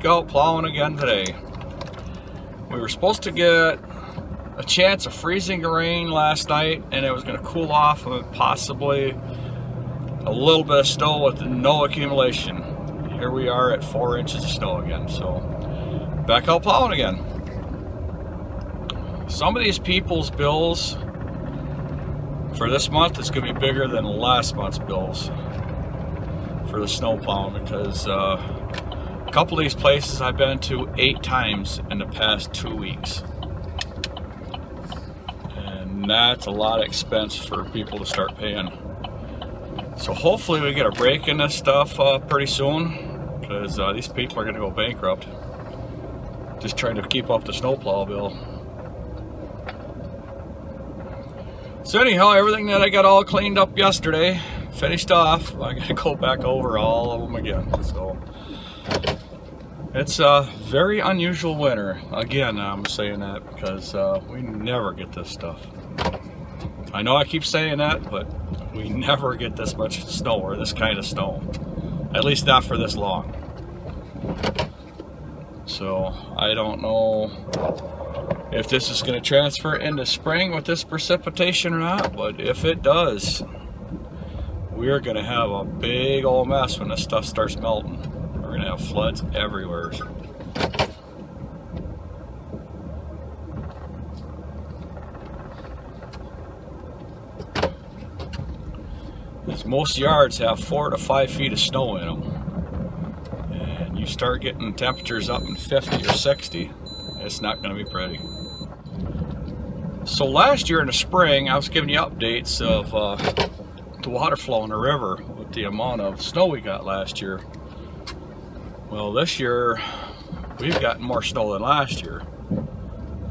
back out plowing again today. We were supposed to get a chance of freezing rain last night, and it was going to cool off with possibly a little bit of snow with no accumulation. Here we are at 4 inches of snow again, so back out plowing again. Some of these people's bills for this month is going to be bigger than last month's bills for the snow plowing, because a couple of these places I've been to 8 times in the past 2 weeks. And that's a lot of expense for people to start paying. So hopefully we get a break in this stuff pretty soon, because these people are going to go bankrupt just trying to keep up the snowplow bill. So anyhow, everything that I got all cleaned up yesterday, finished off, I gotta go back over all of them again. So it's a very unusual winter. Again, I'm saying that because we never get this stuff. I know I keep saying that, but we never get this much snow or this kind of snow. At least not for this long. So I don't know if this is going to transfer into spring with this precipitation or not, but if it does, we're going to have a big old mess when this stuff starts melting. We're going to have floods everywhere. As most yards have 4 to 5 feet of snow in them, and you start getting temperatures up in 50 or 60, it's not going to be pretty. So last year in the spring, I was giving you updates of the water flow in the river with the amount of snow we got last year. Well, this year we've gotten more snow than last year.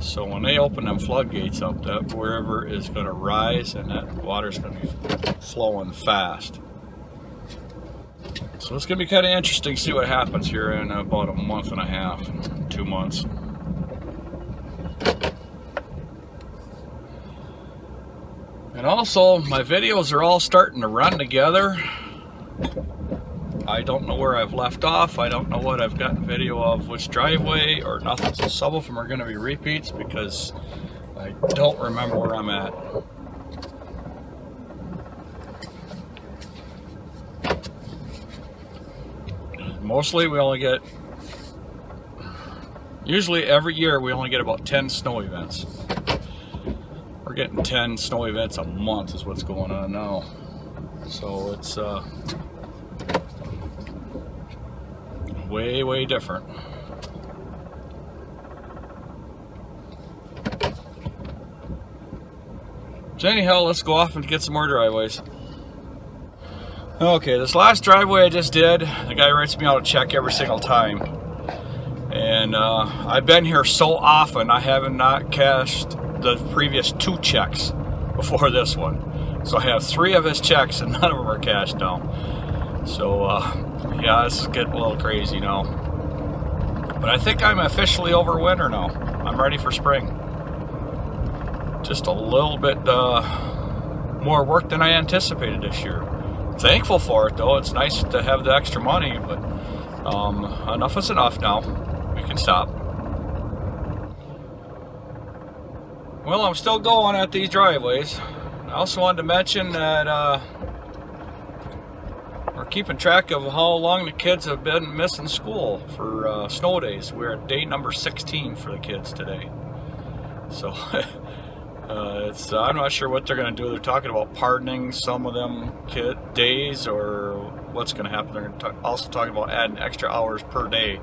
So when they open them floodgates up, that river is going to rise and that water's going to be flowing fast. So it's going to be kind of interesting to see what happens here in about a month and a half, 2 months. And also, my videos are all starting to run together. I don't know where I've left off. I don't know what I've gotten video of, which driveway or nothing. So some of them are going to be repeats because I don't remember where I'm at. Mostly we only get, usually every year we only get about 10 snow events. We're getting 10 snow events a month is what's going on now. So it's way different. So anyhow, let's go off and get some more driveways. Okay, this last driveway I just did, the guy writes me out a check every single time. And I've been here so often, I haven't not cashed the previous 2 checks before this one. So I have 3 of his checks and none of them are cashed now. So yeah, this is getting a little crazy now. But I think I'm officially over winter now. I'm ready for spring. Just a little bit more work than I anticipated this year. Thankful for it though. It's nice to have the extra money, but enough is enough now. We can stop. Well, I'm still going at these driveways. I also wanted to mention that we're keeping track of how long the kids have been missing school for snow days. We're at day number 16 for the kids today. So I'm not sure what they're going to do. They're talking about pardoning some of them days, or what's going to happen. They're also talking about adding extra hours per day,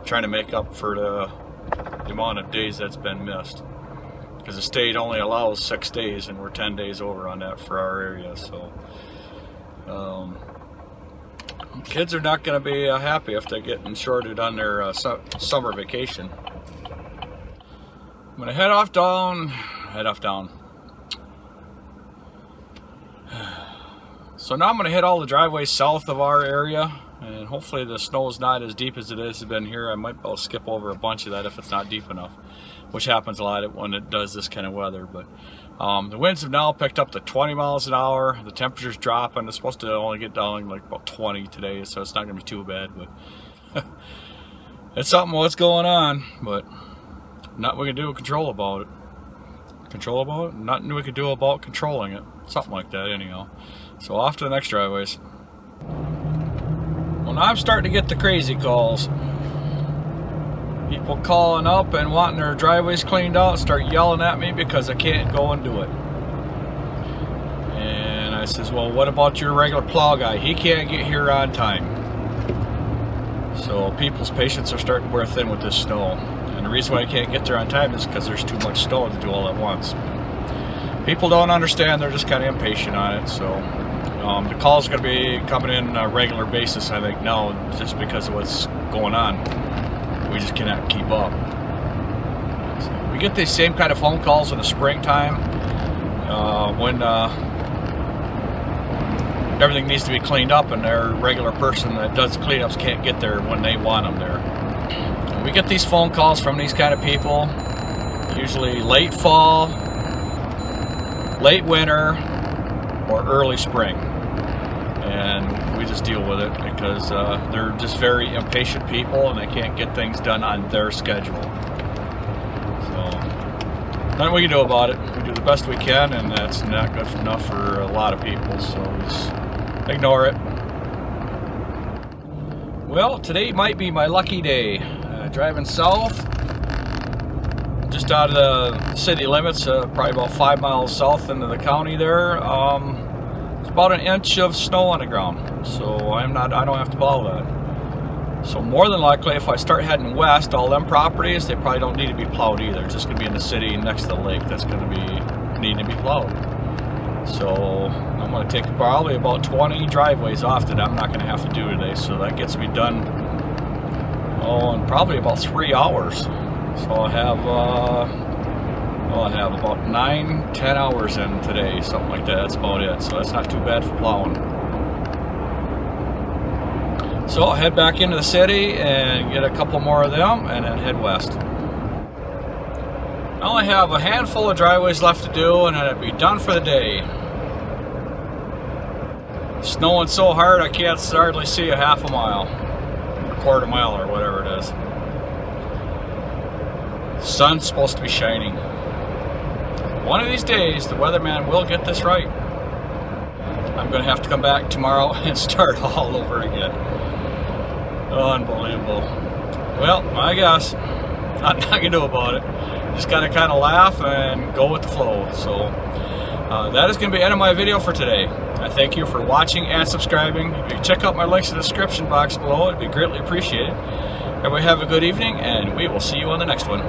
trying to make up for the amount of days that's been missed. Because the state only allows 6 days, and we're 10 days over on that for our area. So kids are not going to be happy if they're getting shorted on their summer vacation. I'm going to head off down. So now I'm going to hit all the driveways south of our area, and hopefully the snow is not as deep as it has been here. I might be able to skip over a bunch of that if it's not deep enough, which happens a lot when it does this kind of weather. But the winds have now picked up to 20 miles an hour. The temperature's dropping. It's supposed to only get down like about 20 today, so it's not going to be too bad. But It's something what's going on, but nothing we can do to control about it. Nothing we can do about controlling it. Something like that, anyhow. So off to the next driveways. Well, now I'm starting to get the crazy calls. People calling up and wanting their driveways cleaned out, start yelling at me because I can't go and do it. And I says, well, what about your regular plow guy? He can't get here on time. So people's patience are starting to wear thin with this snow. And the reason why I can't get there on time is because there's too much snow to do all at once. People don't understand, they're just kind of impatient on it. So the calls are going to be coming in on a regular basis, I think, now, just because of what's going on. We just cannot keep up. So we get these same kind of phone calls in the springtime when everything needs to be cleaned up and their regular person that does the cleanups can't get there when they want them there. We get these phone calls from these kind of people, usually late fall, late winter, or early spring. And we just deal with it because they're just very impatient people and they can't get things done on their schedule. So nothing we can do about it. We do the best we can, and that's not good enough for a lot of people, so just ignore it. Well, today might be my lucky day. Driving south, just out of the city limits, probably about 5 miles south into the county there. It's about an inch of snow on the ground, so I don't have to plow that. So more than likely, if I start heading west, all them properties, they probably don't need to be plowed either. It's just going to be in the city next to the lake that's going to be needing to be plowed. So I'm going to take probably about 20 driveways off that I'm not going to have to do today. So that gets me done, in probably about 3 hours. So I'll have about 9-10 hours in today, something like that. That's about it. So that's not too bad for plowing. So I'll head back into the city and get a couple more of them and then head west. I only have a handful of driveways left to do and then it'll be done for the day. Snowing so hard I can't hardly see a half a mile, a quarter mile, or whatever it is. Sun's supposed to be shining. One of these days the weatherman will get this right. I'm going to have to come back tomorrow and start all over again. Unbelievable. Well, I guess nothing I can do about it. Just got to kind of laugh and go with the flow. So that is going to be the end of my video for today. I thank you for watching and subscribing. If you check out my links in the description box below, it'd be greatly appreciated. Everybody have a good evening, and we will see you on the next one.